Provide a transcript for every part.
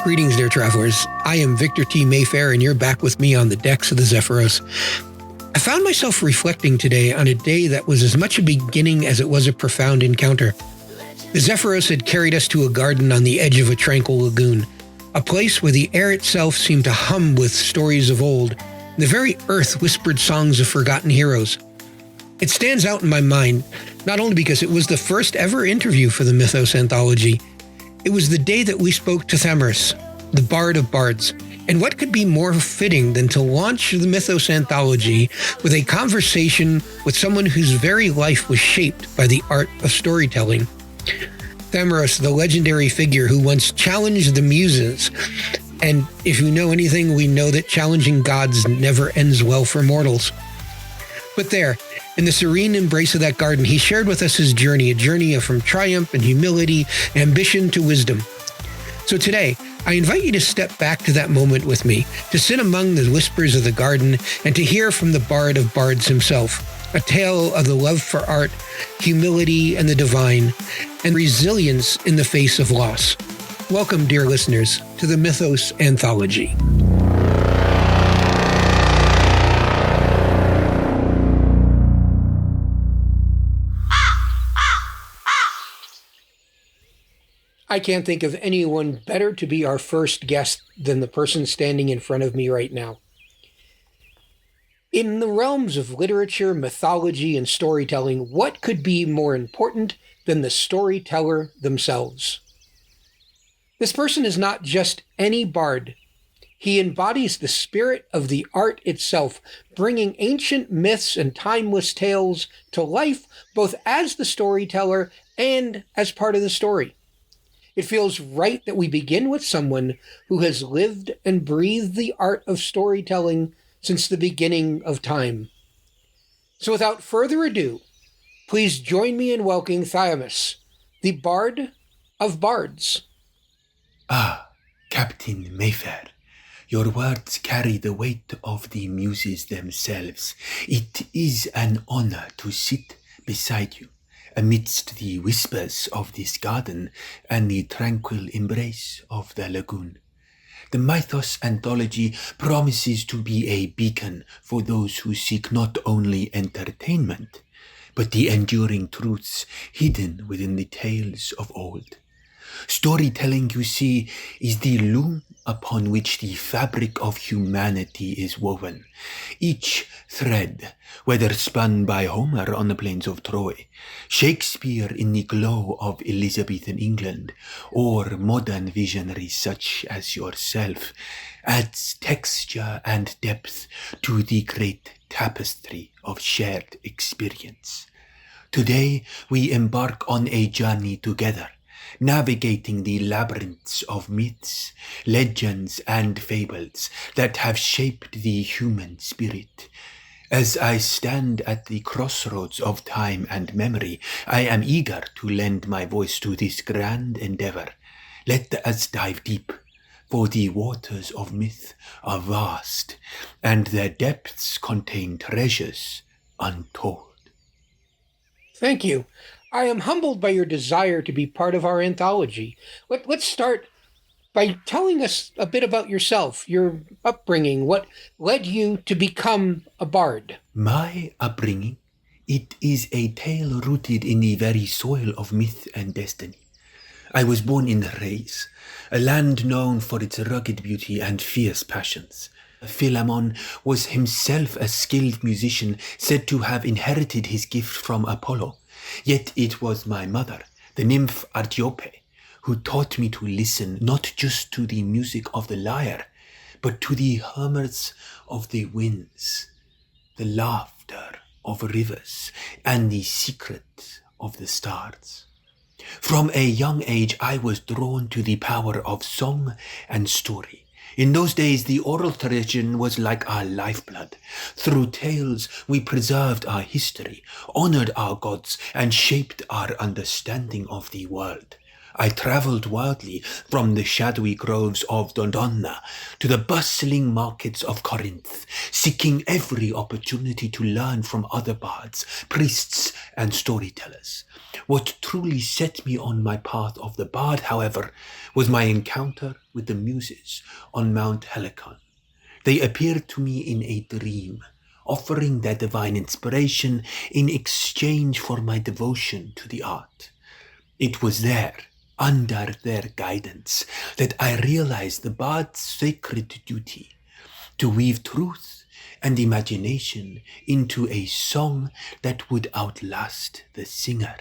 Greetings, dear travelers. I am Victor T. Mayfair, and you're back with me on the decks of the Zephyros. I found myself reflecting today on a day that was as much a beginning as it was a profound encounter. The Zephyros had carried us to a garden on the edge of a tranquil lagoon, a place where the air itself seemed to hum with stories of old. The very earth whispered songs of forgotten heroes. It stands out in my mind, not only because it was the first ever interview for the Mythos Anthology. It was the day that we spoke to Thamyris, the Bard of Bards, and what could be more fitting than to launch the Mythos Anthology with a conversation with someone whose very life was shaped by the art of storytelling. Thamyris, the legendary figure who once challenged the muses, and if you know anything, we know that challenging gods never ends well for mortals. But there, in the serene embrace of that garden, he shared with us his journey, a journey from triumph and humility, ambition to wisdom. So today, I invite you to step back to that moment with me, to sit among the whispers of the garden, and to hear from the Bard of Bards himself, a tale of the love for art, humility and the divine, and resilience in the face of loss. Welcome, dear listeners, to the Mythos Anthology. I can't think of anyone better to be our first guest than the person standing in front of me right now. In the realms of literature, mythology, and storytelling, what could be more important than the storyteller themselves? This person is not just any bard. He embodies the spirit of the art itself, bringing ancient myths and timeless tales to life, both as the storyteller and as part of the story. It feels right that we begin with someone who has lived and breathed the art of storytelling since the beginning of time. So without further ado, please join me in welcoming Thamyris, the Bard of Bards. Ah, Captain Mayfair, your words carry the weight of the muses themselves. It is an honor to sit beside you, amidst the whispers of this garden and the tranquil embrace of the lagoon. The Mythos Anthology promises to be a beacon for those who seek not only entertainment, but the enduring truths hidden within the tales of old. Storytelling, you see, is the loom upon which the fabric of humanity is woven. Each thread, whether spun by Homer on the plains of Troy, Shakespeare in the glow of Elizabethan England, or modern visionaries such as yourself, adds texture and depth to the great tapestry of shared experience. Today, we embark on a journey together, navigating the labyrinths of myths, legends, and fables that have shaped the human spirit. As I stand at the crossroads of time and memory, I am eager to lend my voice to this grand endeavor. Let us dive deep, for the waters of myth are vast, and their depths contain treasures untold. Thank you. I am humbled by your desire to be part of our anthology. Let's start by telling us a bit about yourself, your upbringing, what led you to become a bard. My upbringing, it is a tale rooted in the very soil of myth and destiny. I was born in Thrace, a land known for its rugged beauty and fierce passions. Philemon was himself a skilled musician, said to have inherited his gift from Apollo. Yet it was my mother, the nymph Artiope, who taught me to listen not just to the music of the lyre, but to the murmurs of the winds, the laughter of rivers, and the secret of the stars. From a young age, I was drawn to the power of song and story. In those days, the oral tradition was like our lifeblood. Through tales, we preserved our history, honored our gods, and shaped our understanding of the world. I travelled wildly from the shadowy groves of Dodona to the bustling markets of Corinth, seeking every opportunity to learn from other bards, priests, and storytellers. What truly set me on my path of the bard, however, was my encounter with the muses on Mount Helicon. They appeared to me in a dream, offering their divine inspiration in exchange for my devotion to the art. It was there, under their guidance, that I realized the bard's sacred duty to weave truth and imagination into a song that would outlast the singer.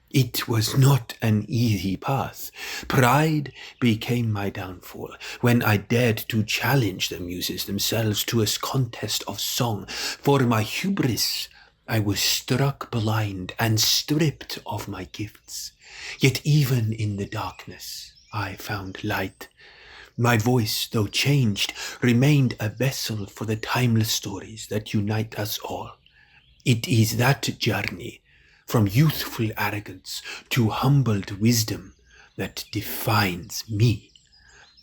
It was not an easy path. Pride became my downfall when I dared to challenge the muses themselves to a contest of song. For my hubris, I was struck blind and stripped of my gifts. Yet even in the darkness, I found light. My voice, though changed, remained a vessel for the timeless stories that unite us all. It is that journey from youthful arrogance to humbled wisdom that defines me.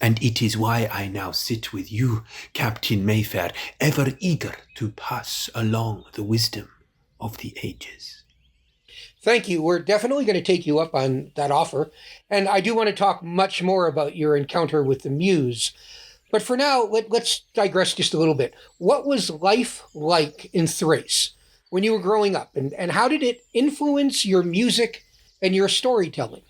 And it is why I now sit with you, Captain Mayfair, ever eager to pass along the wisdom of the ages. Thank you. We're definitely going to take you up on that offer. And I do want to talk much more about your encounter with the muse. But for now, let's digress just a little bit. What was life like in Thrace when you were growing up? And how did it influence your music and your storytelling?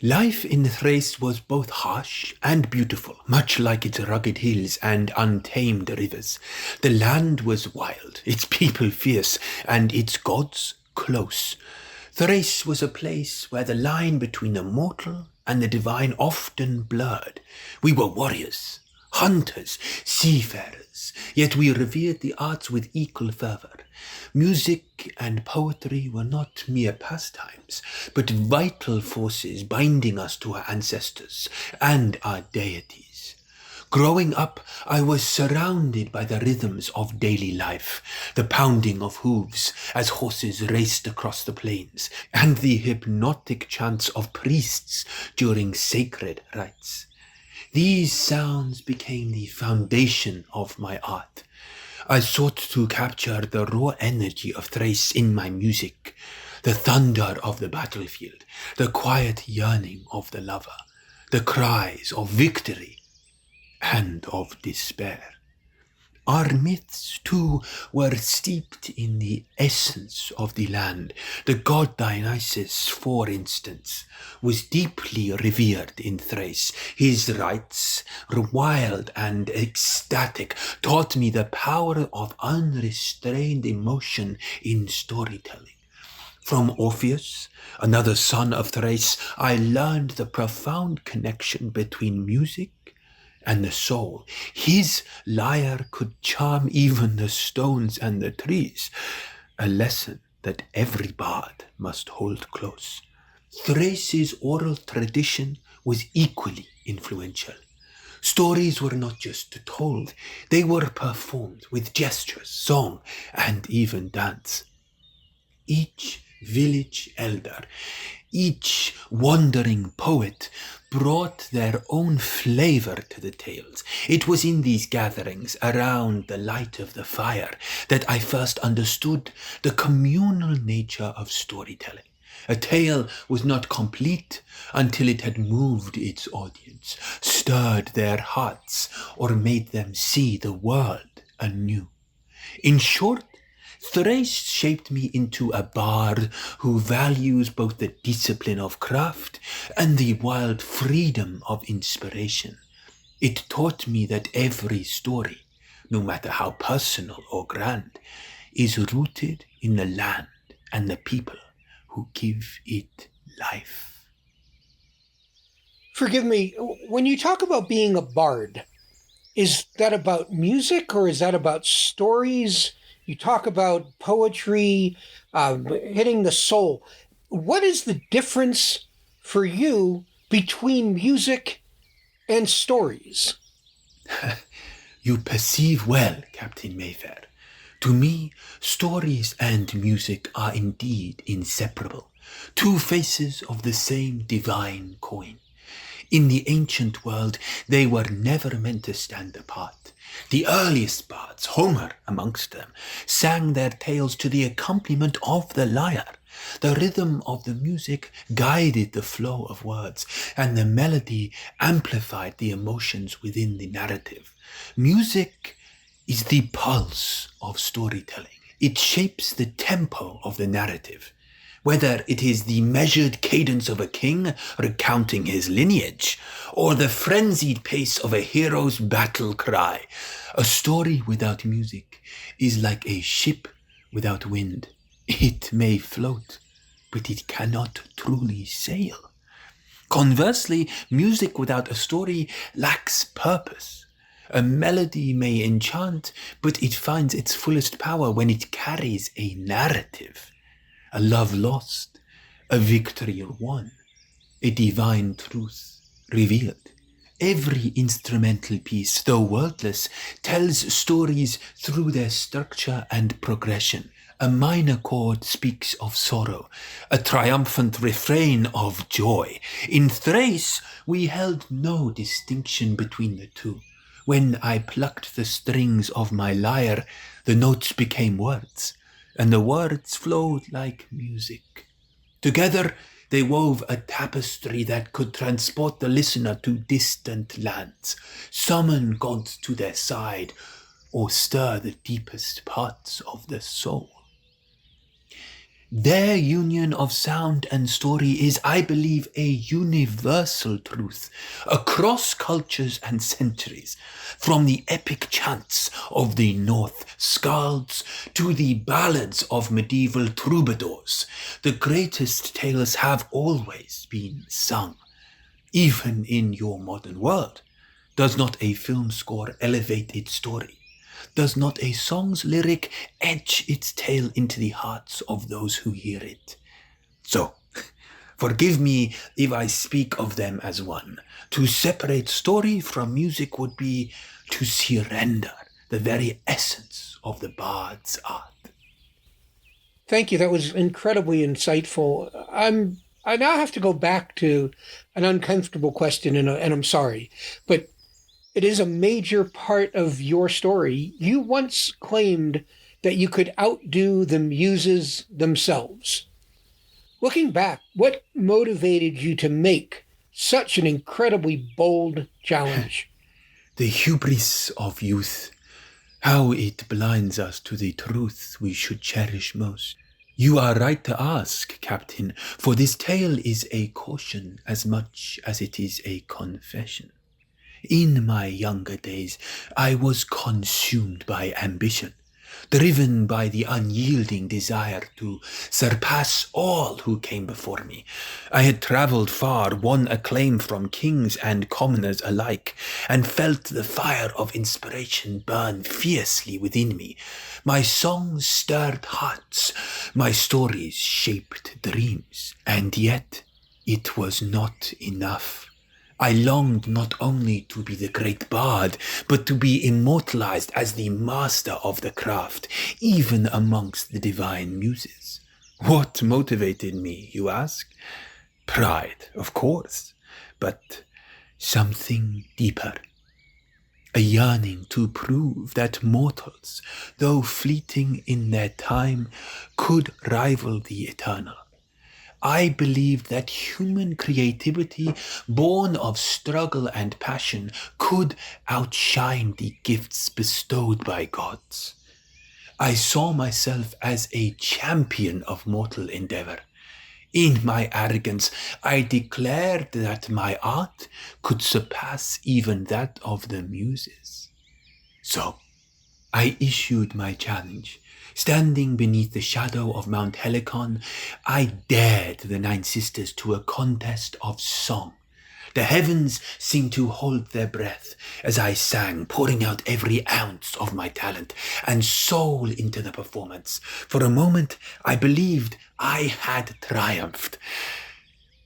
Life in Thrace was both harsh and beautiful, much like its rugged hills and untamed rivers. The land was wild, its people fierce, and its gods close. Thrace was a place where the line between the mortal and the divine often blurred. We were warriors, hunters, seafarers, yet we revered the arts with equal fervor. Music and poetry were not mere pastimes, but vital forces binding us to our ancestors and our deities. Growing up, I was surrounded by the rhythms of daily life, the pounding of hooves as horses raced across the plains, and the hypnotic chants of priests during sacred rites. These sounds became the foundation of my art. I sought to capture the raw energy of Thrace in my music, the thunder of the battlefield, the quiet yearning of the lover, the cries of victory and of despair. Our myths, too, were steeped in the essence of the land. The god Dionysus, for instance, was deeply revered in Thrace. His rites, wild and ecstatic, taught me the power of unrestrained emotion in storytelling. From Orpheus, another son of Thrace, I learned the profound connection between music and the soul. His lyre could charm even the stones and the trees, a lesson that every bard must hold close. Thrace's oral tradition was equally influential. Stories were not just told, they were performed with gestures, song, and even dance. Each village elder, each wandering poet brought their own flavor to the tales. It was in these gatherings, around the light of the fire, that I first understood the communal nature of storytelling. A tale was not complete until it had moved its audience, stirred their hearts, or made them see the world anew. In short, Thrace shaped me into a bard who values both the discipline of craft and the wild freedom of inspiration. It taught me that every story, no matter how personal or grand, is rooted in the land and the people who give it life. Forgive me, when you talk about being a bard, is that about music or is that about stories? You talk about poetry, hitting the soul. What is the difference for you between music and stories? You perceive well, Captain Mayfair. To me, stories and music are indeed inseparable. two faces of the same divine coin. In the ancient world, they were never meant to stand apart. The earliest bards, Homer amongst them, sang their tales to the accompaniment of the lyre. The rhythm of the music guided the flow of words, and the melody amplified the emotions within the narrative. Music is the pulse of storytelling. It shapes the tempo of the narrative. Whether it is the measured cadence of a king recounting his lineage, or the frenzied pace of a hero's battle cry, a story without music is like a ship without wind. It may float, but it cannot truly sail. Conversely, music without a story lacks purpose. A melody may enchant, but it finds its fullest power when it carries a narrative. A love lost, a victory won, a divine truth revealed. Every instrumental piece, though wordless, tells stories through their structure and progression. A minor chord speaks of sorrow, a triumphant refrain of joy. In Thrace, we held no distinction between the two. When I plucked the strings of my lyre, the notes became words, and the words flowed like music. Together, they wove a tapestry that could transport the listener to distant lands, summon gods to their side, or stir the deepest parts of the soul. Their union of sound and story is, I believe, a universal truth across cultures and centuries, from the epic chants of the North skalds to the ballads of medieval troubadours. The greatest tales have always been sung. Even in your modern world, does not a film score elevate its story? Does not a song's lyric etch its tale into the hearts of those who hear it? So, forgive me if I speak of them as one. To separate story from music would be to surrender the very essence of the bard's art. Thank you. That was incredibly insightful. I now have to go back to an uncomfortable question, and I'm sorry, but it is a major part of your story. You once claimed that you could outdo the muses themselves. Looking back, what motivated you to make such an incredibly bold challenge? The hubris of youth, how it blinds us to the truth we should cherish most. You are right to ask, Captain, for this tale is a caution as much as it is a confession. In my younger days, I was consumed by ambition, driven by the unyielding desire to surpass all who came before me. I had travelled far, won acclaim from kings and commoners alike, and felt the fire of inspiration burn fiercely within me. My songs stirred hearts, my stories shaped dreams, and yet it was not enough. I longed not only to be the great bard, but to be immortalized as the master of the craft, even amongst the divine muses. What motivated me, you ask? Pride, of course, but something deeper. A yearning to prove that mortals, though fleeting in their time, could rival the eternal. I believed that human creativity, born of struggle and passion, could outshine the gifts bestowed by gods. I saw myself as a champion of mortal endeavor. In my arrogance, I declared that my art could surpass even that of the muses. So, I issued my challenge. Standing beneath the shadow of Mount Helicon, I dared the Nine Sisters to a contest of song. The heavens seemed to hold their breath as I sang, pouring out every ounce of my talent and soul into the performance. For a moment, I believed I had triumphed.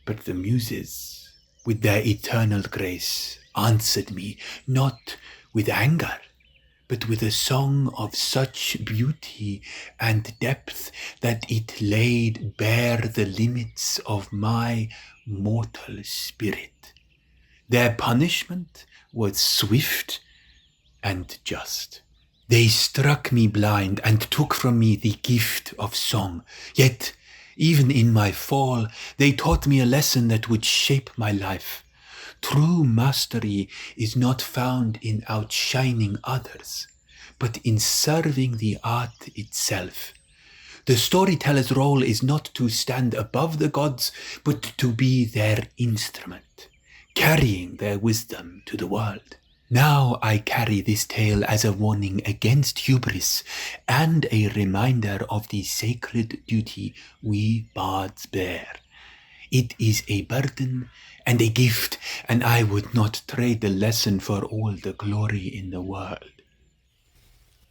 But the muses, with their eternal grace, answered me not with anger, but with a song of such beauty and depth that it laid bare the limits of my mortal spirit. Their punishment was swift and just. They struck me blind and took from me the gift of song. Yet, even in my fall, they taught me a lesson that would shape my life. True mastery is not found in outshining others, but in serving the art itself. The storyteller's role is not to stand above the gods, but to be their instrument, carrying their wisdom to the world. Now I carry this tale as a warning against hubris and a reminder of the sacred duty we bards bear. It is a burden and a gift, and I would not trade the lesson for all the glory in the world.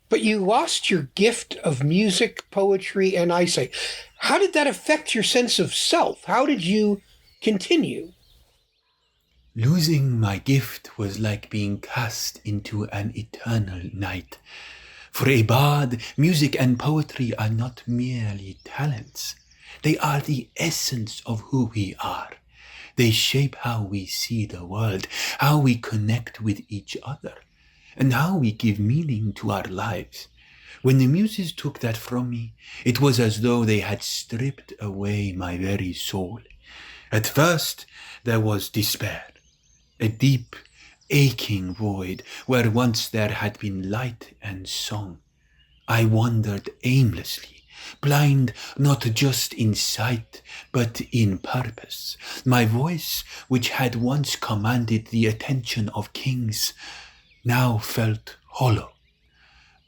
But you lost your gift of music, poetry, and eyesight. How did that affect your sense of self? How did you continue? Losing my gift was like being cast into an eternal night. For a bard, music and poetry are not merely talents. They are the essence of who we are. They shape how we see the world, how we connect with each other, and how we give meaning to our lives. When the muses took that from me, it was as though they had stripped away my very soul. At first, there was despair. A deep, aching void where once there had been light and song. I wandered aimlessly, blind not just in sight, but in purpose. My voice, which had once commanded the attention of kings, now felt hollow.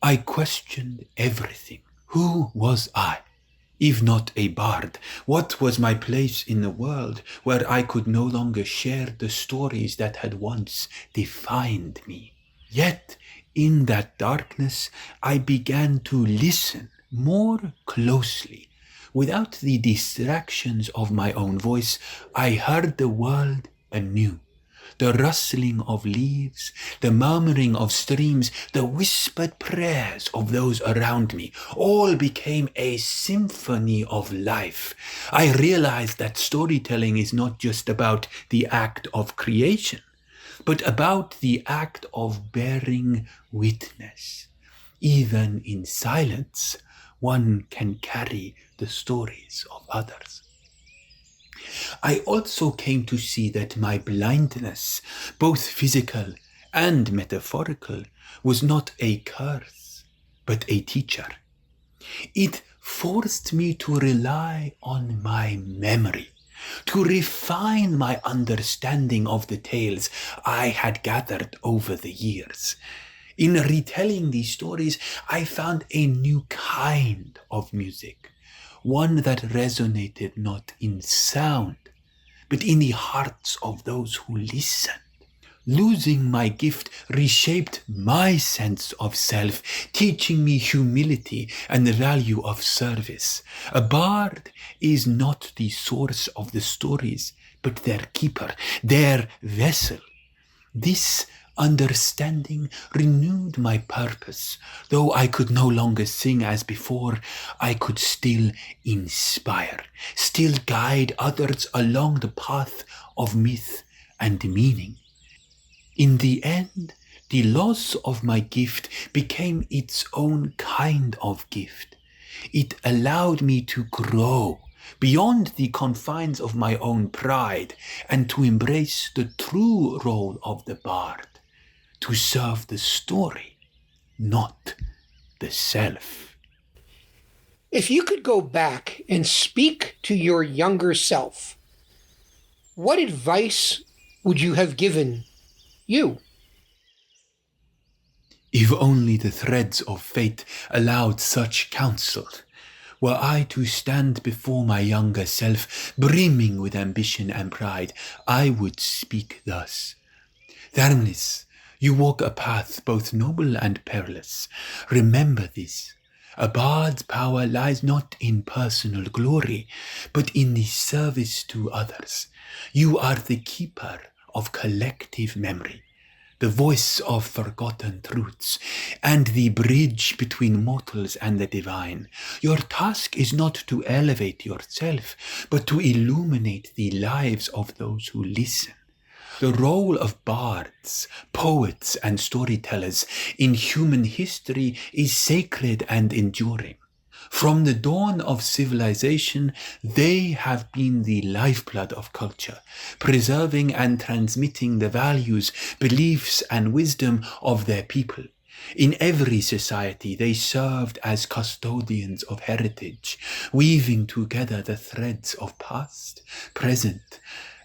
I questioned everything. Who was I? If not a bard, what was my place in the world where I could no longer share the stories that had once defined me? Yet, in that darkness, I began to listen more closely. Without the distractions of my own voice, I heard the world anew. The rustling of leaves, the murmuring of streams, the whispered prayers of those around me, all became a symphony of life. I realized that storytelling is not just about the act of creation, but about the act of bearing witness. Even in silence, one can carry the stories of others. I also came to see that my blindness, both physical and metaphorical, was not a curse, but a teacher. It forced me to rely on my memory, to refine my understanding of the tales I had gathered over the years. In retelling these stories, I found a new kind of music, one that resonated not in sound, but in the hearts of those who listened. Losing my gift reshaped my sense of self, teaching me humility and the value of service. A bard is not the source of the stories, but their keeper, their vessel. This understanding renewed my purpose. Though I could no longer sing as before, I could still inspire, still guide others along the path of myth and meaning. In the end, the loss of my gift became its own kind of gift. It allowed me to grow beyond the confines of my own pride and to embrace the true role of the bard, to serve the story, not the self. If you could go back and speak to your younger self, what advice would you have given you? If only the threads of fate allowed such counsel. Were I to stand before my younger self, brimming with ambition and pride, I would speak thus. Thamyris, you walk a path both noble and perilous. Remember this. A bard's power lies not in personal glory, but in the service to others. You are the keeper of collective memory, the voice of forgotten truths, and the bridge between mortals and the divine. Your task is not to elevate yourself, but to illuminate the lives of those who listen. The role of bards, poets, and storytellers in human history is sacred and enduring. From the dawn of civilization, they have been the lifeblood of culture, preserving and transmitting the values, beliefs, and wisdom of their people. In every society, they served as custodians of heritage, weaving together the threads of past, present,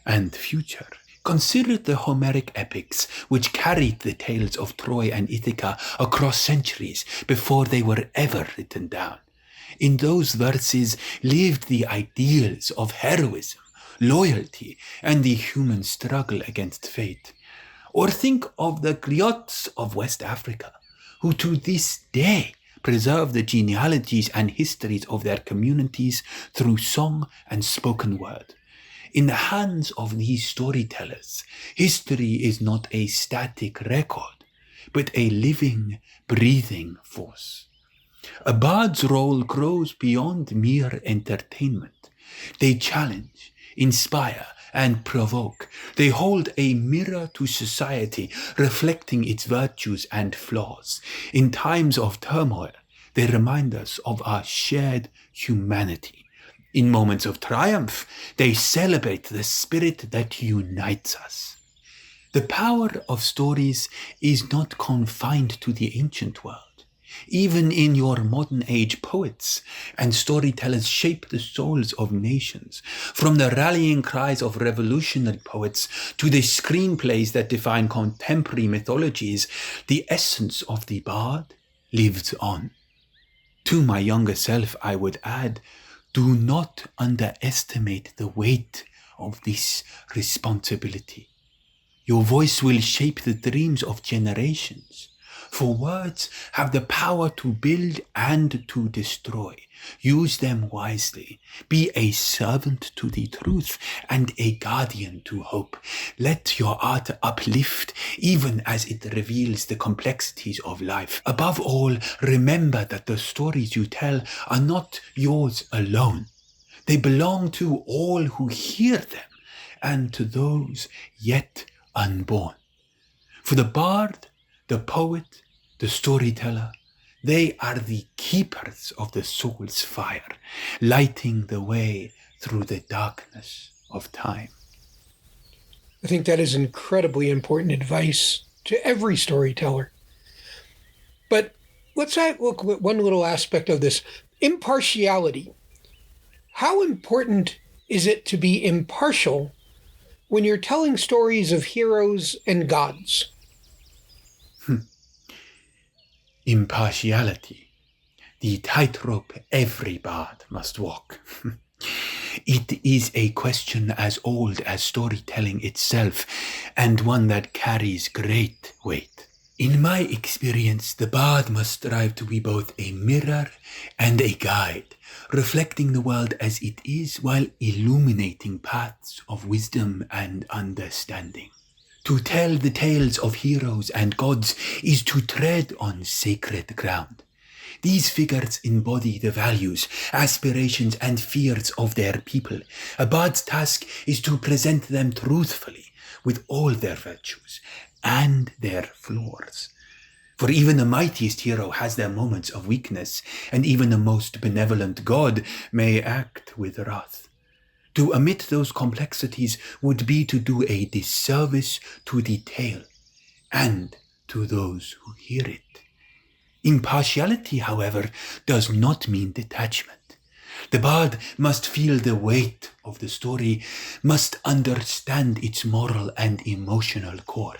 and future. Consider the Homeric epics, which carried the tales of Troy and Ithaca across centuries before they were ever written down. In those verses lived the ideals of heroism, loyalty, and the human struggle against fate. Or think of the griots of West Africa, who to this day preserve the genealogies and histories of their communities through song and spoken word. In the hands of these storytellers, history is not a static record, but a living, breathing force. A bard's role grows beyond mere entertainment. They challenge, inspire, and provoke. They hold a mirror to society, reflecting its virtues and flaws. In times of turmoil, they remind us of our shared humanity. In moments of triumph, they celebrate the spirit that unites us. The power of stories is not confined to the ancient world. Even in your modern age, poets and storytellers shape the souls of nations. From the rallying cries of revolutionary poets to the screenplays that define contemporary mythologies, the essence of the bard lives on. To my younger self, I would add, do not underestimate the weight of this responsibility. Your voice will shape the dreams of generations. For words have the power to build and to destroy. Use them wisely. Be a servant to the truth and a guardian to hope. Let your art uplift even as it reveals the complexities of life. Above all, remember that the stories you tell are not yours alone. They belong to all who hear them and to those yet unborn. For the bard, the poet, the storyteller, they are the keepers of the soul's fire, lighting the way through the darkness of time. I think that is incredibly important advice to every storyteller. But let's look at one little aspect of this. Impartiality. How important is it to be impartial when you're telling stories of heroes and gods? Impartiality, the tightrope every bard must walk. It is a question as old as storytelling itself, and one that carries great weight. In my experience, the bard must strive to be both a mirror and a guide, reflecting the world as it is while illuminating paths of wisdom and understanding. To tell the tales of heroes and gods is to tread on sacred ground. These figures embody the values, aspirations, and fears of their people. A bard's task is to present them truthfully with all their virtues and their flaws. For even the mightiest hero has their moments of weakness, and even the most benevolent god may act with wrath. To omit those complexities would be to do a disservice to the tale and to those who hear it. Impartiality, however, does not mean detachment. The bard must feel the weight of the story, must understand its moral and emotional core.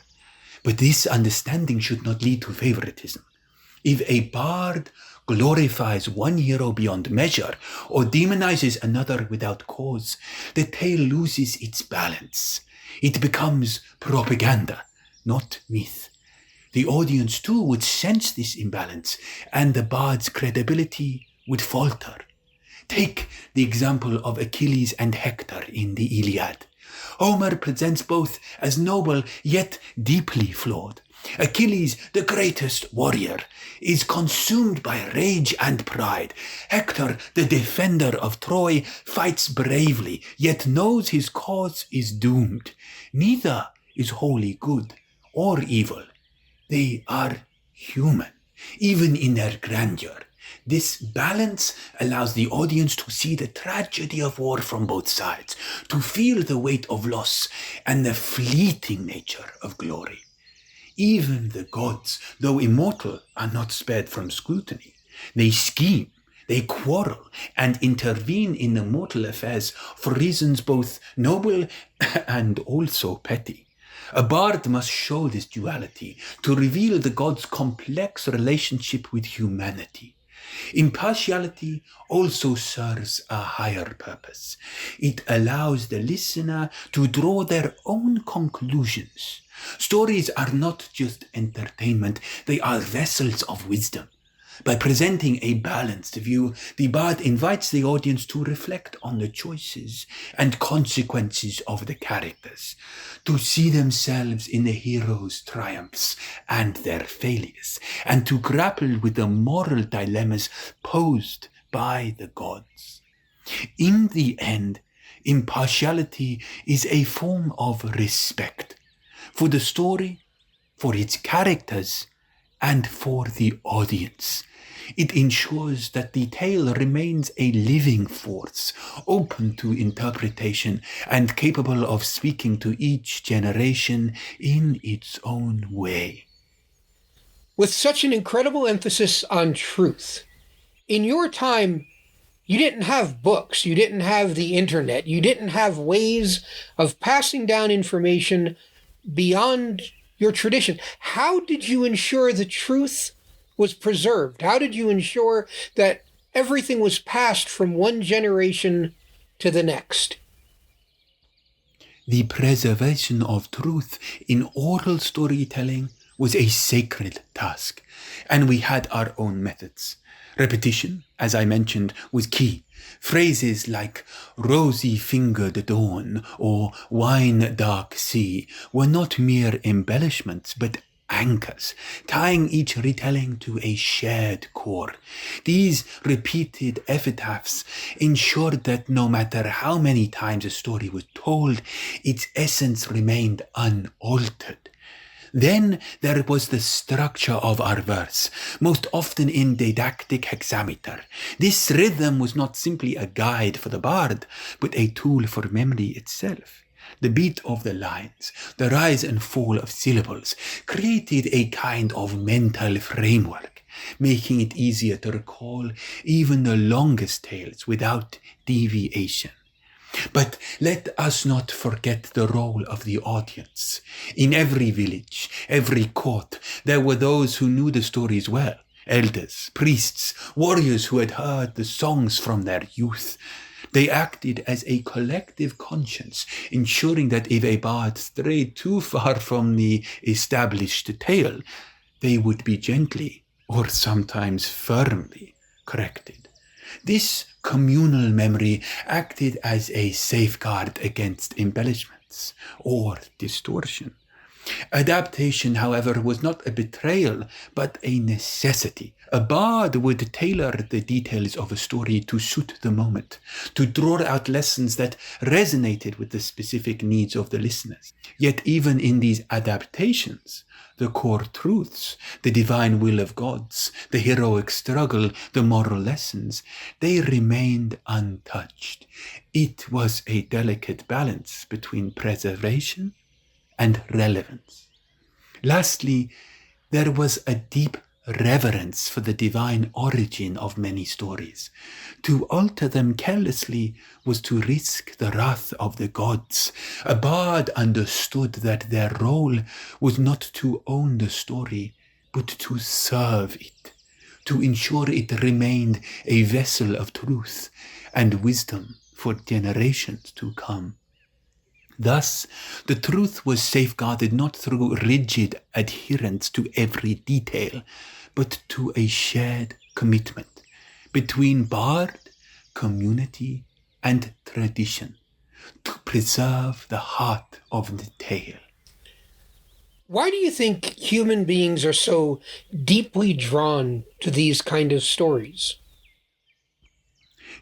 But this understanding should not lead to favoritism. If a bard glorifies one hero beyond measure or demonizes another without cause, the tale loses its balance. It becomes propaganda, not myth. The audience too would sense this imbalance, and the bard's credibility would falter. Take the example of Achilles and Hector in the Iliad. Homer presents both as noble yet deeply flawed. Achilles, the greatest warrior, is consumed by rage and pride. Hector, the defender of Troy, fights bravely, yet knows his cause is doomed. Neither is wholly good or evil. They are human, even in their grandeur. This balance allows the audience to see the tragedy of war from both sides, to feel the weight of loss and the fleeting nature of glory. Even the gods, though immortal, are not spared from scrutiny. They scheme, they quarrel, and intervene in the mortal affairs for reasons both noble and also petty. A bard must show this duality to reveal the gods' complex relationship with humanity. Impartiality also serves a higher purpose. It allows the listener to draw their own conclusions. Stories are not just entertainment, they are vessels of wisdom. By presenting a balanced view, the bard invites the audience to reflect on the choices and consequences of the characters, to see themselves in the hero's triumphs and their failures, and to grapple with the moral dilemmas posed by the gods. In the end, impartiality is a form of respect for the story, for its characters, and for the audience. It ensures that the tale remains a living force, open to interpretation and capable of speaking to each generation in its own way. With such an incredible emphasis on truth, in your time, you didn't have books, you didn't have the internet, you didn't have ways of passing down information beyond your tradition. How did you ensure the truth was preserved? How did you ensure that everything was passed from one generation to the next? The preservation of truth in oral storytelling was a sacred task, and we had our own methods. Repetition, as I mentioned, was key. Phrases like rosy-fingered dawn or wine-dark sea were not mere embellishments, but anchors, tying each retelling to a shared core. These repeated epitaphs ensured that no matter how many times a story was told, its essence remained unaltered. Then there was the structure of our verse, most often in didactic hexameter. This rhythm was not simply a guide for the bard, but a tool for memory itself. The beat of the lines, the rise and fall of syllables, created a kind of mental framework, making it easier to recall even the longest tales without deviation. But let us not forget the role of the audience. In every village, every court, there were those who knew the stories well. Elders, priests, warriors who had heard the songs from their youth. They acted as a collective conscience, ensuring that if a bard strayed too far from the established tale, they would be gently, or sometimes firmly, corrected. This communal memory acted as a safeguard against embellishments or distortion. Adaptation, however, was not a betrayal, but a necessity. A bard would tailor the details of a story to suit the moment, to draw out lessons that resonated with the specific needs of the listeners. Yet even in these adaptations, the core truths, the divine will of gods, the heroic struggle, the moral lessons, they remained untouched. It was a delicate balance between preservation and relevance. Lastly, there was a deep reverence for the divine origin of many stories. To alter them carelessly was to risk the wrath of the gods. A bard understood that their role was not to own the story, but to serve it, to ensure it remained a vessel of truth and wisdom for generations to come. Thus, the truth was safeguarded not through rigid adherence to every detail, but to a shared commitment between bard, community, and tradition to preserve the heart of the tale. Why do you think human beings are so deeply drawn to these kind of stories?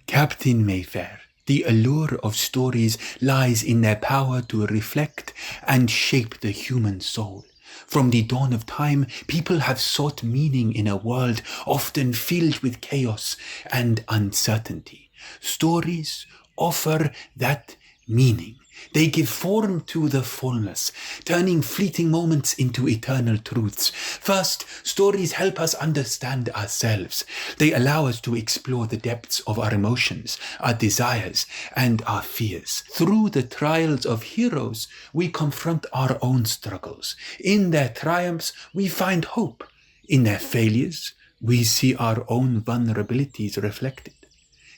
Captain Mayfair, the allure of stories lies in their power to reflect and shape the human soul. From the dawn of time, people have sought meaning in a world often filled with chaos and uncertainty. Stories offer that meaning. They give form to the fullness, turning fleeting moments into eternal truths. First, stories help us understand ourselves. They allow us to explore the depths of our emotions, our desires, and our fears. Through the trials of heroes, we confront our own struggles. In their triumphs, we find hope. In their failures, we see our own vulnerabilities reflected.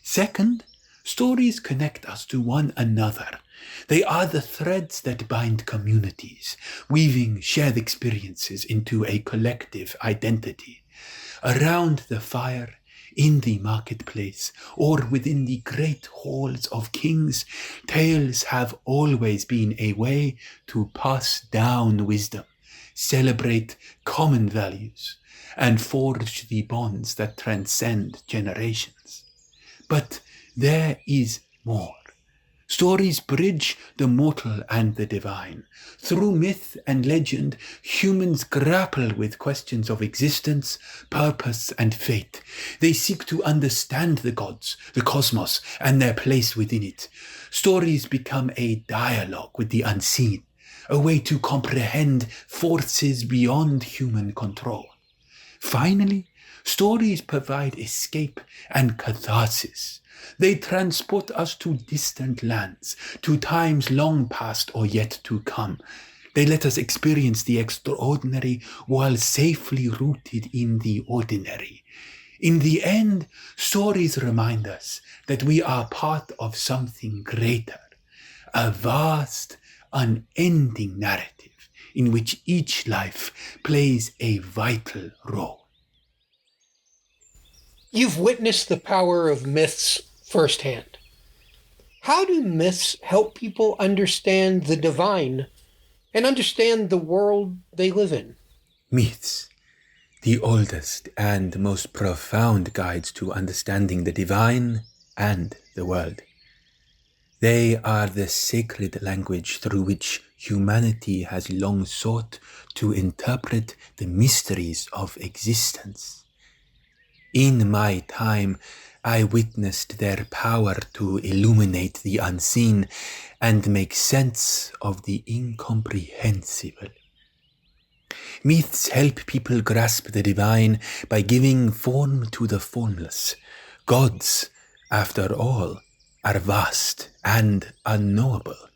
Second, stories connect us to one another. They are the threads that bind communities, weaving shared experiences into a collective identity. Around the fire, in the marketplace, or within the great halls of kings, tales have always been a way to pass down wisdom, celebrate common values, and forge the bonds that transcend generations. But there is more. Stories bridge the mortal and the divine. Through myth and legend, humans grapple with questions of existence, purpose, and fate. They seek to understand the gods, the cosmos, and their place within it. Stories become a dialogue with the unseen, a way to comprehend forces beyond human control. Finally, stories provide escape and catharsis. They transport us to distant lands, to times long past or yet to come. They let us experience the extraordinary while safely rooted in the ordinary. In the end, stories remind us that we are part of something greater, a vast, unending narrative in which each life plays a vital role. You've witnessed the power of myths firsthand. How do myths help people understand the divine and understand the world they live in? Myths, the oldest and most profound guides to understanding the divine and the world. They are the sacred language through which humanity has long sought to interpret the mysteries of existence. In my time, I witnessed their power to illuminate the unseen and make sense of the incomprehensible. Myths help people grasp the divine by giving form to the formless. Gods, after all, are vast and unknowable,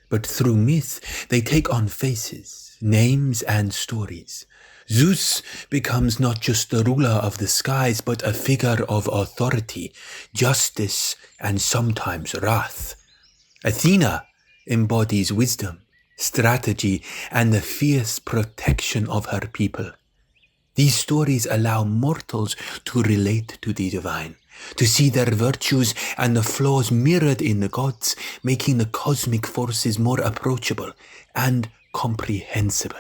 but through myth they take on faces, names, and stories. Zeus becomes not just the ruler of the skies, but a figure of authority, justice, and sometimes wrath. Athena embodies wisdom, strategy, and the fierce protection of her people. These stories allow mortals to relate to the divine, to see their virtues and the flaws mirrored in the gods, making the cosmic forces more approachable and comprehensible.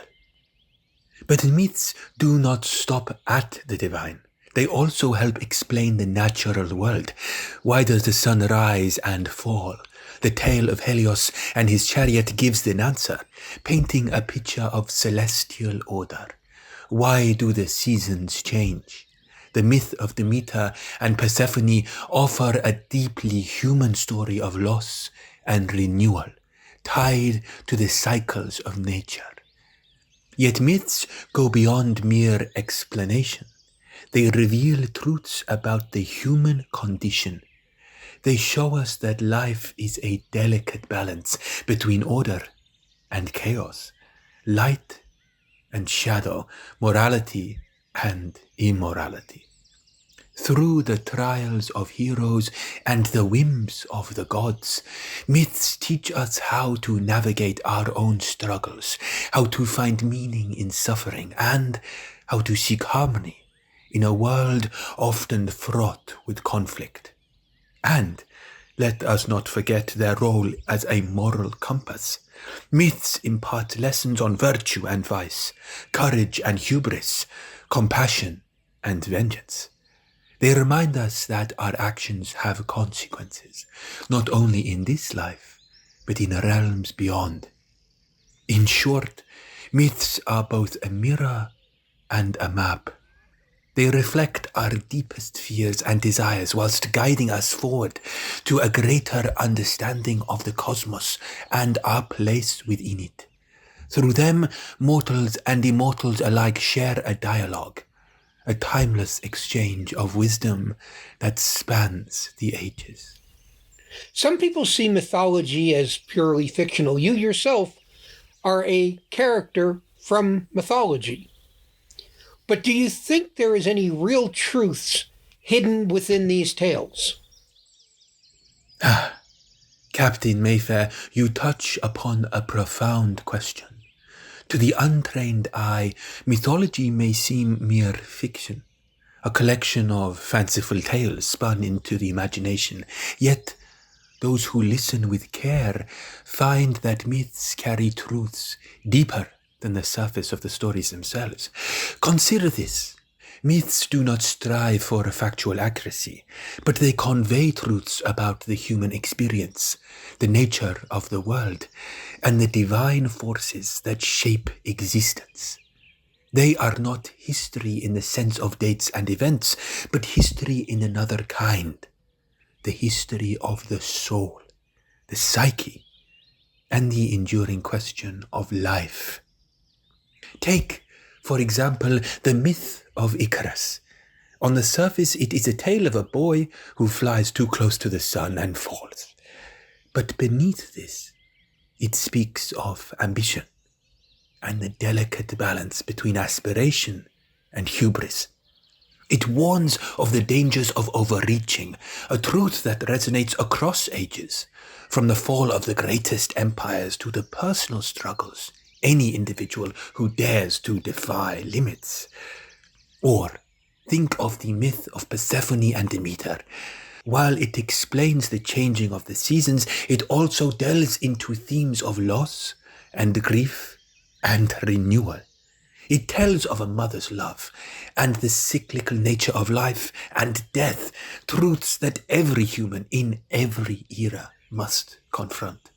But myths do not stop at the divine. They also help explain the natural world. Why does the sun rise and fall? The tale of Helios and his chariot gives the answer, painting a picture of celestial order. Why do the seasons change? The myth of Demeter and Persephone offer a deeply human story of loss and renewal, tied to the cycles of nature. Yet myths go beyond mere explanation. They reveal truths about the human condition. They show us that life is a delicate balance between order and chaos, light and shadow, morality and immorality. Through the trials of heroes and the whims of the gods, myths teach us how to navigate our own struggles, how to find meaning in suffering, and how to seek harmony in a world often fraught with conflict. And Let us not forget their role as a moral compass. Myths impart lessons on virtue and vice, courage and hubris, compassion and vengeance. They remind us that our actions have consequences, not only in this life, but in realms beyond. In short, myths are both a mirror and a map. They reflect our deepest fears and desires whilst guiding us forward to a greater understanding of the cosmos and our place within it. Through them, mortals and immortals alike share a dialogue, a timeless exchange of wisdom that spans the ages. Some people see mythology as purely fictional. You yourself are a character from mythology. But do you think there is any real truths hidden within these tales? Captain Mayfair, you touch upon a profound question. To the untrained eye, mythology may seem mere fiction, a collection of fanciful tales spun into the imagination. Yet, those who listen with care find that myths carry truths deeper than the surface of the stories themselves. Consider this. Myths do not strive for factual accuracy, but they convey truths about the human experience, the nature of the world, and the divine forces that shape existence. They are not history in the sense of dates and events, but history in another kind, the history of the soul, the psyche, and the enduring question of life. Take, for example, the myth of Icarus. On the surface, it is a tale of a boy who flies too close to the sun and falls. But beneath this, it speaks of ambition and the delicate balance between aspiration and hubris. It warns of the dangers of overreaching, a truth that resonates across ages, from the fall of the greatest empires to the personal struggles any individual who dares to defy limits. Or think of the myth of Persephone and Demeter. While it explains the changing of the seasons, it also delves into themes of loss and grief and renewal. It tells of a mother's love and the cyclical nature of life and death, truths that every human in every era must confront.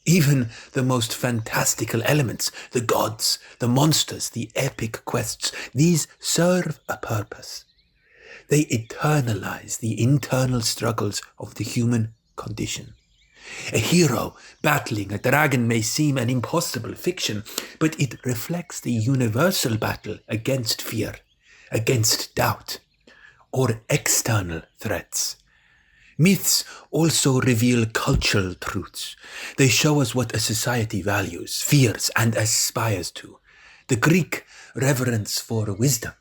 Even the most fantastical elements, the gods, the monsters, the epic quests, these serve a purpose. They eternalize the internal struggles of the human condition. A hero battling a dragon may seem an impossible fiction, but it reflects the universal battle against fear, against doubt, or external threats. Myths also reveal cultural truths. They show us what a society values, fears, and aspires to. The Greek reverence for wisdom,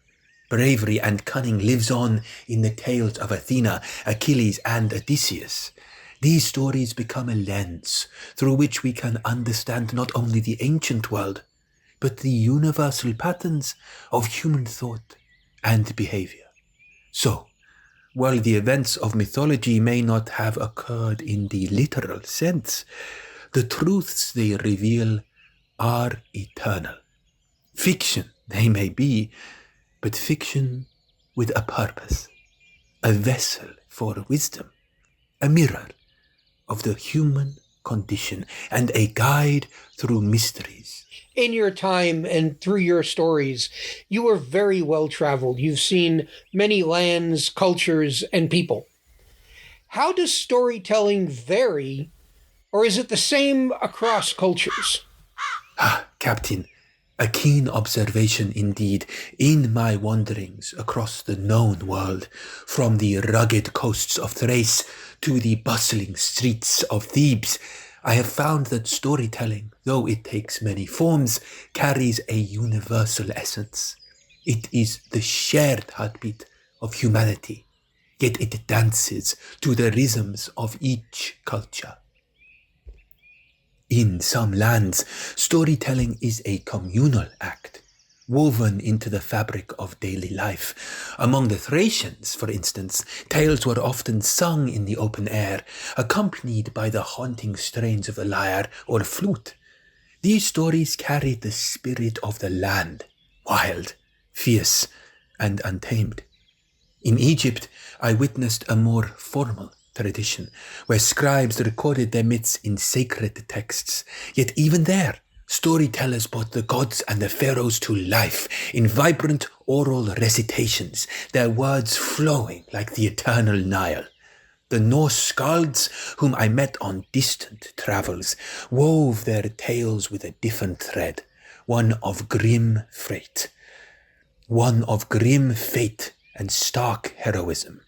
bravery, and cunning lives on in the tales of Athena, Achilles, and Odysseus. These stories become a lens through which we can understand not only the ancient world, but the universal patterns of human thought and behavior. So, while the events of mythology may not have occurred in the literal sense, the truths they reveal are eternal. Fiction they may be, but fiction with a purpose, a vessel for wisdom, a mirror of the human condition, and a guide through mysteries. In your time and through your stories, you are very well traveled. You've seen many lands, cultures, and people. How does storytelling vary, or is it the same across cultures? Captain, a keen observation indeed. In my wanderings across the known world, from the rugged coasts of Thrace to the bustling streets of Thebes, I have found that storytelling, though it takes many forms, carries a universal essence. It is the shared heartbeat of humanity, yet it dances to the rhythms of each culture. In some lands, storytelling is a communal act. woven into the fabric of daily life. Among the Thracians, for instance, tales were often sung in the open air, accompanied by the haunting strains of a lyre or flute. These stories carried the spirit of the land, wild, fierce, and untamed. In Egypt, I witnessed a more formal tradition, where scribes recorded their myths in sacred texts. Yet even there, storytellers brought the gods and the pharaohs to life in vibrant oral recitations, their words flowing like the eternal Nile. The Norse skalds, whom I met on distant travels, wove their tales with a different thread, one of grim fate and stark heroism.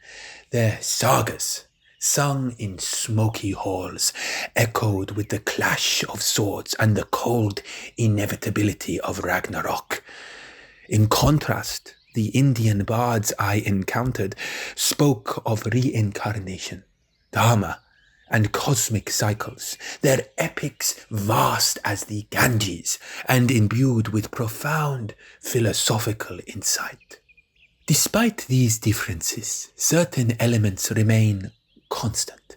Their sagas, sung in smoky halls, echoed with the clash of swords and the cold inevitability of Ragnarok. In contrast, the Indian bards I encountered spoke of reincarnation, dharma, and cosmic cycles, their epics vast as the Ganges and imbued with profound philosophical insight. Despite these differences, certain elements remain constant.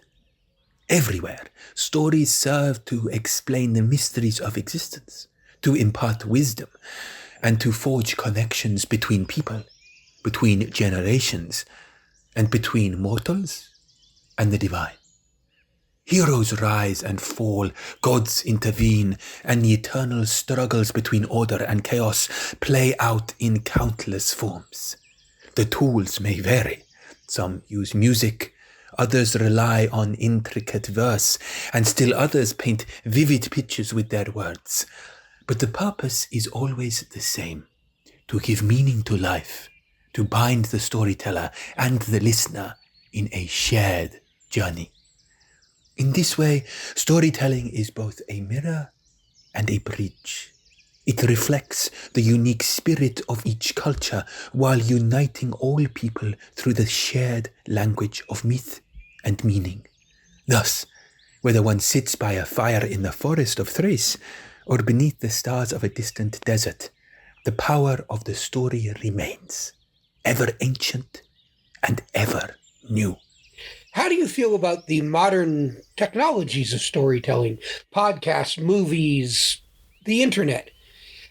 Everywhere, stories serve to explain the mysteries of existence, to impart wisdom, and to forge connections between people, between generations, and between mortals and the divine. Heroes rise and fall, gods intervene, and the eternal struggles between order and chaos play out in countless forms. The tools may vary. Some use music, others rely on intricate verse, and still others paint vivid pictures with their words. But the purpose is always the same: to give meaning to life, to bind the storyteller and the listener in a shared journey. In this way, storytelling is both a mirror and a bridge. It reflects the unique spirit of each culture while uniting all people through the shared language of myth and meaning. Thus, whether one sits by a fire in the forest of Thrace or beneath the stars of a distant desert, the power of the story remains, ever ancient and ever new. How do you feel about the modern technologies of storytelling, podcasts, movies, the internet?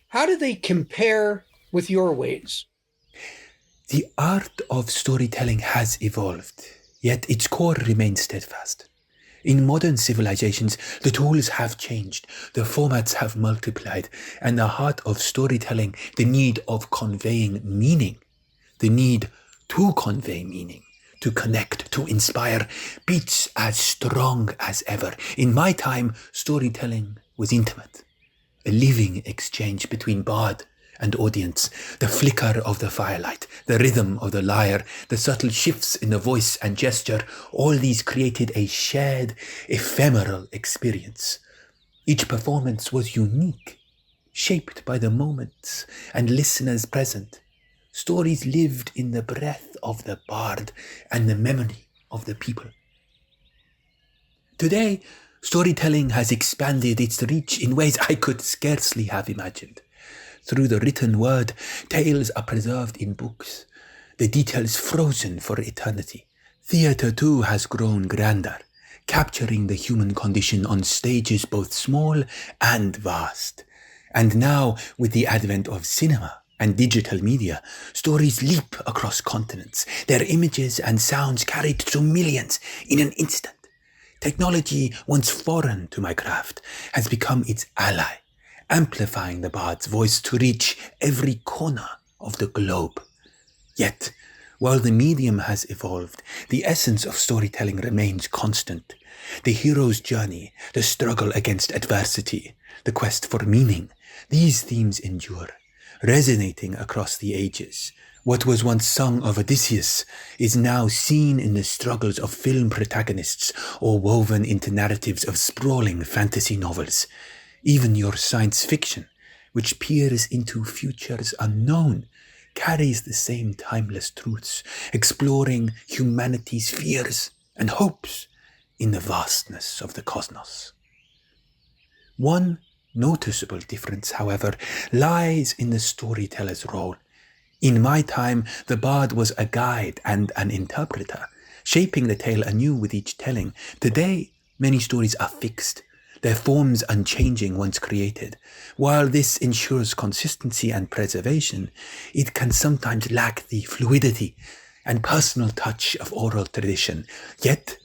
How do they compare with your ways? The art of storytelling has evolved, yet its core remains steadfast. In modern civilizations, the tools have changed, the formats have multiplied, and the heart of storytelling, the need of conveying meaning, the need to convey meaning, to connect, to inspire, beats as strong as ever. In my time, storytelling was intimate, a living exchange between bard and audience, the flicker of the firelight, the rhythm of the lyre, the subtle shifts in the voice and gesture, all these created a shared, ephemeral experience. Each performance was unique, shaped by the moments and listeners present. Stories lived in the breath of the bard and the memory of the people. Today, storytelling has expanded its reach in ways I could scarcely have imagined. Through the written word, tales are preserved in books, the details frozen for eternity. Theatre too has grown grander, capturing the human condition on stages both small and vast. And now, with the advent of cinema and digital media, stories leap across continents, their images and sounds carried to millions in an instant. Technology, once foreign to my craft, has become its ally, amplifying the bard's voice to reach every corner of the globe. Yet, while the medium has evolved, the essence of storytelling remains constant. The hero's journey, the struggle against adversity, the quest for meaning, these themes endure, resonating across the ages. What was once sung of Odysseus is now seen in the struggles of film protagonists or woven into narratives of sprawling fantasy novels. Even your science fiction, which peers into futures unknown, carries the same timeless truths, exploring humanity's fears and hopes in the vastness of the cosmos. One noticeable difference, however, lies in the storyteller's role. In my time, the bard was a guide and an interpreter, shaping the tale anew with each telling. Today, many stories are fixed, their forms unchanging once created. While this ensures consistency and preservation, it can sometimes lack the fluidity and personal touch of oral tradition. Yet,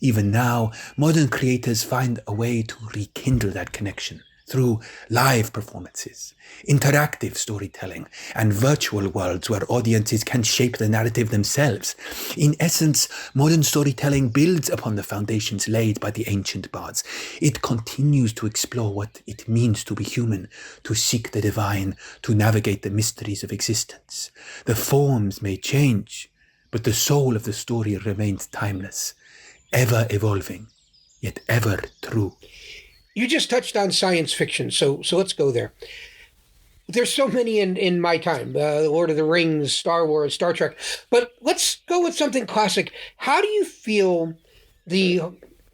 even now, modern creators find a way to rekindle that connection through live performances, interactive storytelling, and virtual worlds where audiences can shape the narrative themselves. In essence, modern storytelling builds upon the foundations laid by the ancient bards. It continues to explore what it means to be human, to seek the divine, to navigate the mysteries of existence. The forms may change, but the soul of the story remains timeless, ever evolving, yet ever true. You just touched on science fiction, so let's go there. There's so many in my time, Lord of the Rings, Star Wars, Star Trek, but let's go with something classic. How do you feel the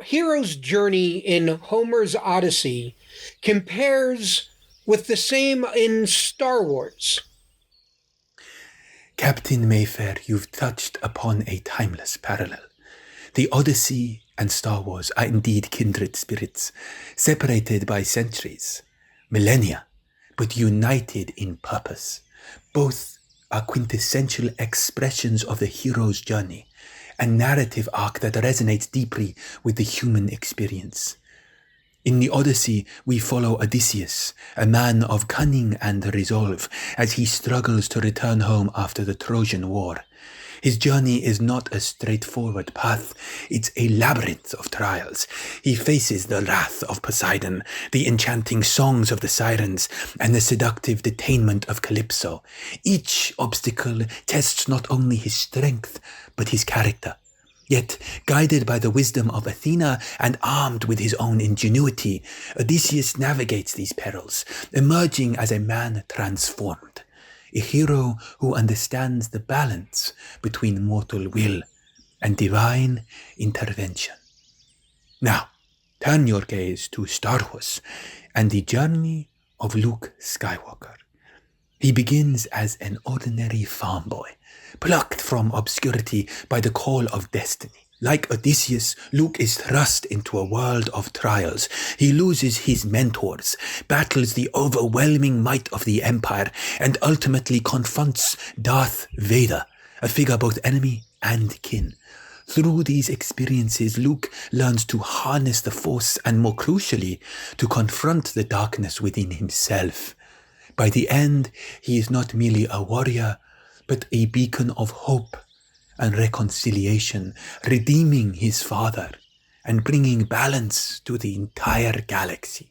hero's journey in Homer's Odyssey compares with the same in Star Wars? Captain Mayfair, you've touched upon a timeless parallel. The Odyssey and Star Wars are indeed kindred spirits, separated by centuries, millennia, but united in purpose. Both are quintessential expressions of the hero's journey, a narrative arc that resonates deeply with the human experience. In the Odyssey, we follow Odysseus, a man of cunning and resolve, as he struggles to return home after the Trojan War. His journey is not a straightforward path, it's a labyrinth of trials. He faces the wrath of Poseidon, the enchanting songs of the sirens, and the seductive detainment of Calypso. Each obstacle tests not only his strength, but his character. Yet, guided by the wisdom of Athena and armed with his own ingenuity, Odysseus navigates these perils, emerging as a man transformed. A hero who understands the balance between mortal will and divine intervention. Now, turn your gaze to Star Wars and the journey of Luke Skywalker. He begins as an ordinary farm boy, plucked from obscurity by the call of destiny. Like Odysseus, Luke is thrust into a world of trials. He loses his mentors, battles the overwhelming might of the Empire, and ultimately confronts Darth Vader, a figure both enemy and kin. Through these experiences, Luke learns to harness the Force and, more crucially, to confront the darkness within himself. By the end, he is not merely a warrior, but a beacon of hope and reconciliation, redeeming his father and bringing balance to the entire galaxy.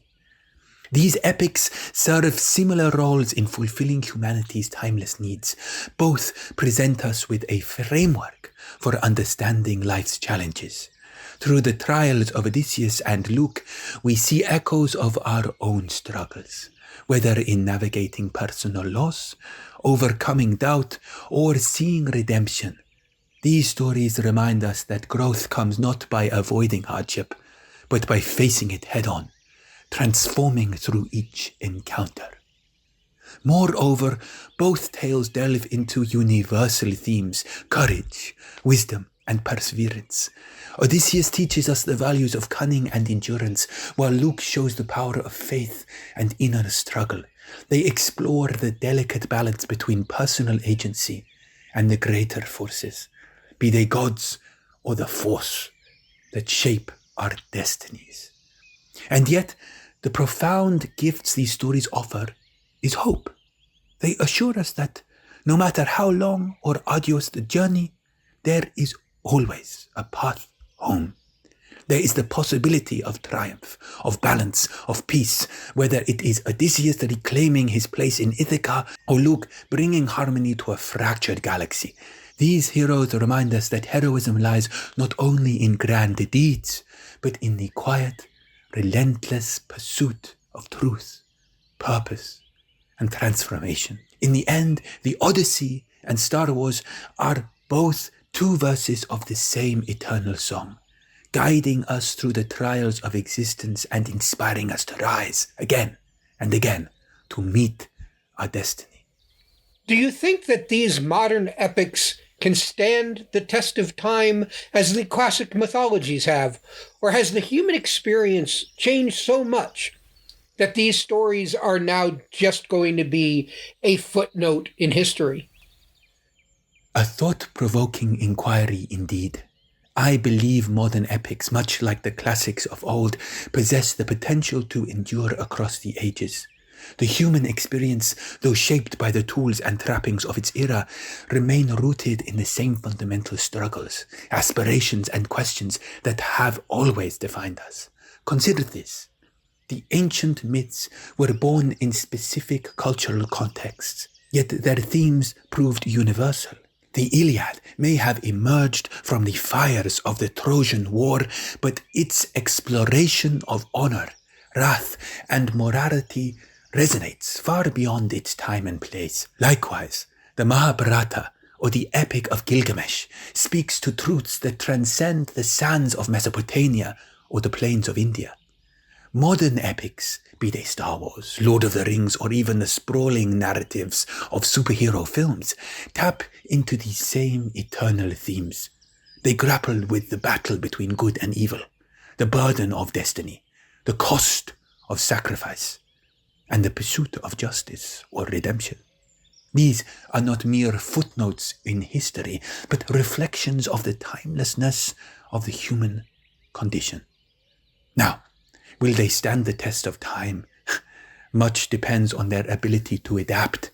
These epics serve similar roles in fulfilling humanity's timeless needs. Both present us with a framework for understanding life's challenges. Through the trials of Odysseus and Luke, we see echoes of our own struggles, whether in navigating personal loss, overcoming doubt, or seeing redemption. These stories remind us that growth comes not by avoiding hardship, but by facing it head-on, transforming through each encounter. Moreover, both tales delve into universal themes: courage, wisdom, and perseverance. Odysseus teaches us the values of cunning and endurance, while Luke shows the power of faith and inner struggle. They explore the delicate balance between personal agency and the greater forces, be they gods or the Force, that shape our destinies. And yet, the profound gifts these stories offer is hope. They assure us that no matter how long or arduous the journey, there is always a path home. There is the possibility of triumph, of balance, of peace, whether it is Odysseus reclaiming his place in Ithaca or Luke bringing harmony to a fractured galaxy. These heroes remind us that heroism lies not only in grand deeds, but in the quiet, relentless pursuit of truth, purpose, and transformation. In the end, the Odyssey and Star Wars are both two verses of the same eternal song, guiding us through the trials of existence and inspiring us to rise again and again to meet our destiny. Do you think that these modern epics can stand the test of time as the classic mythologies have? Or has the human experience changed so much that these stories are now just going to be a footnote in history? A thought-provoking inquiry indeed. I believe modern epics, much like the classics of old, possess the potential to endure across the ages. The human experience, though shaped by the tools and trappings of its era, remain rooted in the same fundamental struggles, aspirations, and questions that have always defined us. Consider this. The ancient myths were born in specific cultural contexts, yet their themes proved universal. The Iliad may have emerged from the fires of the Trojan War, but its exploration of honor, wrath, and morality resonates far beyond its time and place. Likewise, the Mahabharata, or the Epic of Gilgamesh, speaks to truths that transcend the sands of Mesopotamia or the plains of India. Modern epics, be they Star Wars, Lord of the Rings, or even the sprawling narratives of superhero films, tap into these same eternal themes. They grapple with the battle between good and evil, the burden of destiny, the cost of sacrifice, and the pursuit of justice or redemption. These are not mere footnotes in history, but reflections of the timelessness of the human condition. Now, will they stand the test of time? Much depends on their ability to adapt,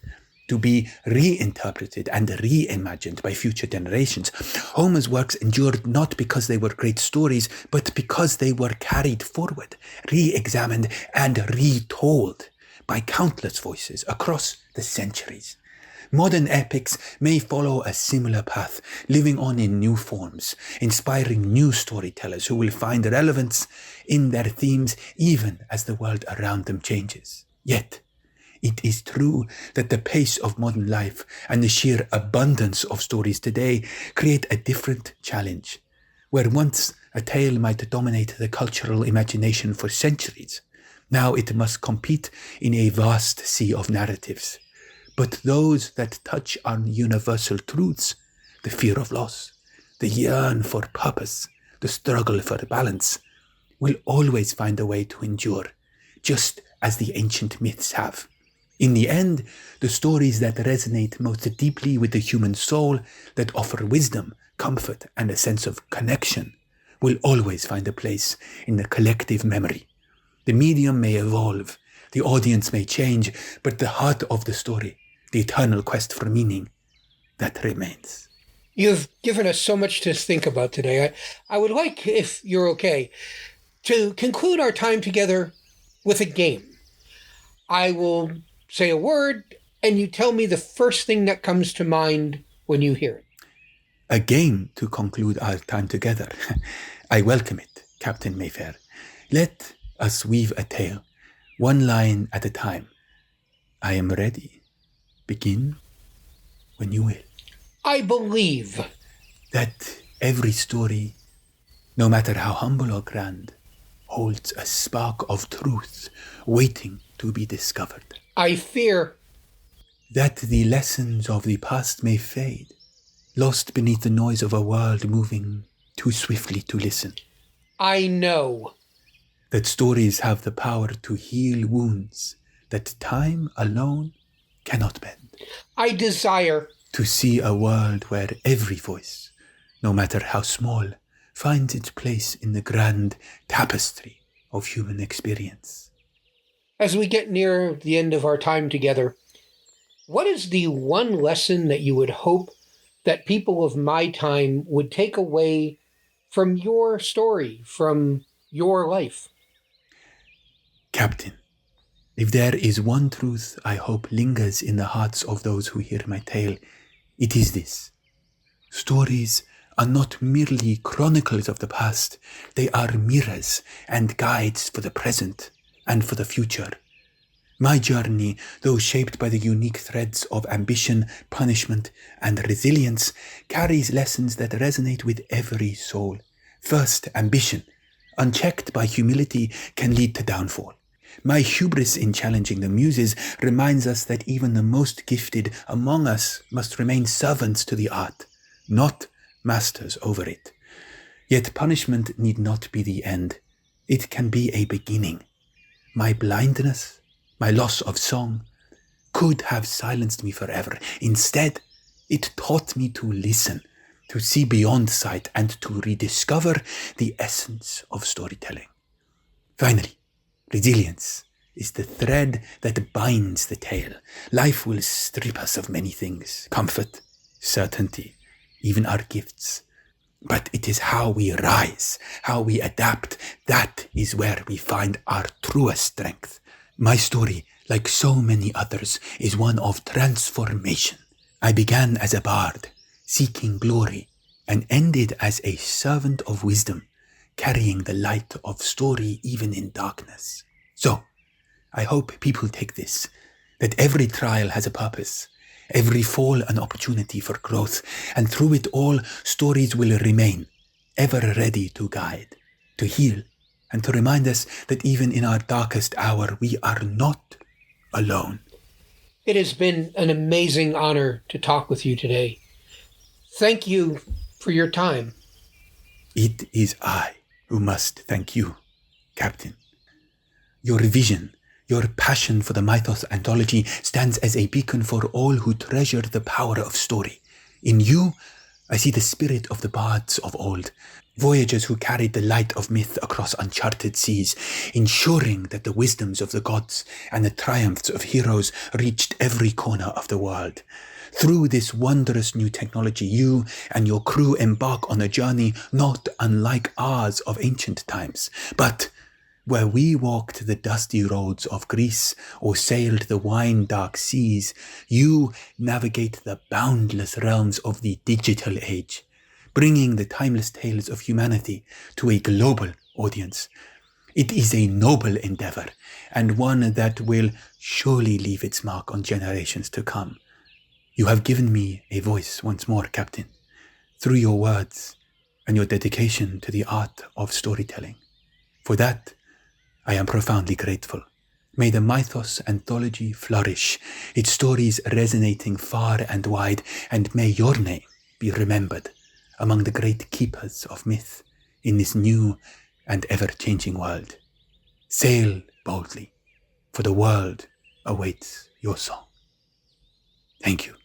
to be reinterpreted and reimagined by future generations. Homer's works endured not because they were great stories, but because they were carried forward, re-examined, and retold by countless voices across the centuries. Modern epics may follow a similar path, living on in new forms, inspiring new storytellers who will find relevance in their themes even as the world around them changes. Yet, it is true that the pace of modern life and the sheer abundance of stories today create a different challenge. Where once a tale might dominate the cultural imagination for centuries, now it must compete in a vast sea of narratives. But those that touch on universal truths, the fear of loss, the yearn for purpose, the struggle for balance, will always find a way to endure, just as the ancient myths have. In the end, the stories that resonate most deeply with the human soul, that offer wisdom, comfort, and a sense of connection, will always find a place in the collective memory. The medium may evolve, the audience may change, but the heart of the story, the eternal quest for meaning, that remains. You've given us so much to think about today. I would like, if you're okay, to conclude our time together with a game. I will say a word, and you tell me the first thing that comes to mind when you hear it. A game to conclude our time together. I welcome it, Captain Mayfair. Let us weave a tale, one line at a time. I am ready. Begin when you will. I believe that every story, no matter how humble or grand, holds a spark of truth waiting to be discovered. I fear that the lessons of the past may fade, lost beneath the noise of a world moving too swiftly to listen. I know that stories have the power to heal wounds that time alone cannot mend. I desire to see a world where every voice, no matter how small, finds its place in the grand tapestry of human experience. As we get near the end of our time together, what is the one lesson that you would hope that people of my time would take away from your story, from your life? Captain, if there is one truth I hope lingers in the hearts of those who hear my tale, it is this. Stories are not merely chronicles of the past, they are mirrors and guides for the present and for the future. My journey, though shaped by the unique threads of ambition, punishment, and resilience, carries lessons that resonate with every soul. First, ambition, unchecked by humility, can lead to downfall. My hubris in challenging the muses reminds us that even the most gifted among us must remain servants to the art, not masters over it. Yet punishment need not be the end. It can be a beginning. My blindness, my loss of song, could have silenced me forever. Instead, it taught me to listen, to see beyond sight, and to rediscover the essence of storytelling. Finally, resilience is the thread that binds the tale. Life will strip us of many things, comfort, certainty, even our gifts. But it is how we rise, how we adapt, that is where we find our truest strength. My story, like so many others, is one of transformation. I began as a bard, seeking glory, and ended as a servant of wisdom, carrying the light of story even in darkness. So, I hope people take this, that every trial has a purpose, every fall an opportunity for growth, and through it all, stories will remain, ever ready to guide, to heal, and to remind us that even in our darkest hour, we are not alone. It has been an amazing honor to talk with you today. Thank you for your time. It is I who must thank you, Captain. Your vision, your passion for the Mythos Anthology stands as a beacon for all who treasure the power of story. In you, I see the spirit of the bards of old, voyagers who carried the light of myth across uncharted seas, ensuring that the wisdoms of the gods and the triumphs of heroes reached every corner of the world. Through this wondrous new technology, you and your crew embark on a journey not unlike ours of ancient times, but where we walked the dusty roads of Greece or sailed the wine-dark seas, you navigate the boundless realms of the digital age, bringing the timeless tales of humanity to a global audience. It is a noble endeavor, and one that will surely leave its mark on generations to come. You have given me a voice once more, Captain, through your words and your dedication to the art of storytelling. For that, I am profoundly grateful. May the Mythos Anthology flourish, its stories resonating far and wide, and may your name be remembered among the great keepers of myth in this new and ever-changing world. Sail boldly, for the world awaits your song. Thank you.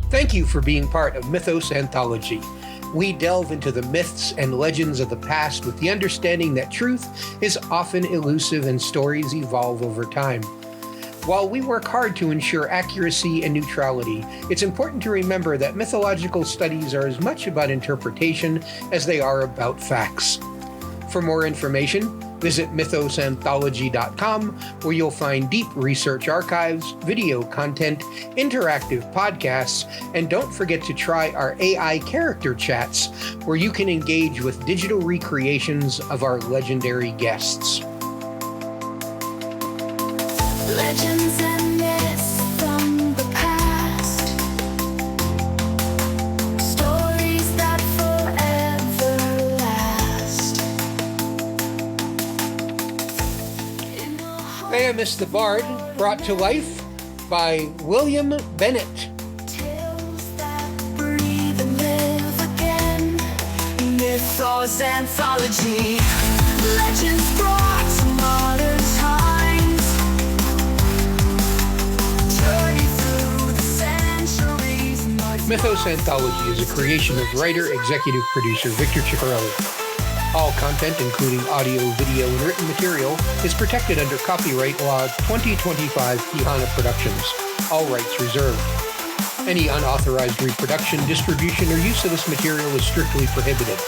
Thank you for being part of Mythos Anthology. We delve into the myths and legends of the past with the understanding that truth is often elusive and stories evolve over time. While we work hard to ensure accuracy and neutrality, it's important to remember that mythological studies are as much about interpretation as they are about facts. For more information, visit mythosanthology.com, where you'll find deep research archives, video content, interactive podcasts, and don't forget to try our AI character chats, where you can engage with digital recreations of our legendary guests. Legends and myths from the past, stories that forever last. Thamyris the Bard, brought to life by William Bennett. Tales that breathe and live again. Mythos Anthology. Legends brought to modern times. Journey through the centuries. Mythos Anthology is a creation of writer, executive producer Victor Ciccarelli. All content, including audio, video, and written material, is protected under copyright law 2025 Kihana Productions. All rights reserved. Any unauthorized reproduction, distribution, or use of this material is strictly prohibited.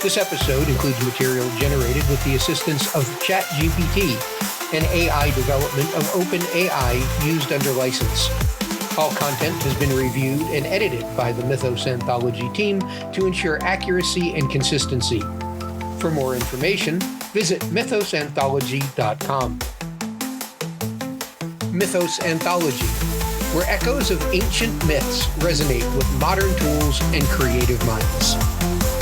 This episode includes material generated with the assistance of ChatGPT, an AI development of OpenAI used under license. All content has been reviewed and edited by the Mythos Anthology team to ensure accuracy and consistency. For more information, visit mythosanthology.com. Mythos Anthology, where echoes of ancient myths resonate with modern tools and creative minds.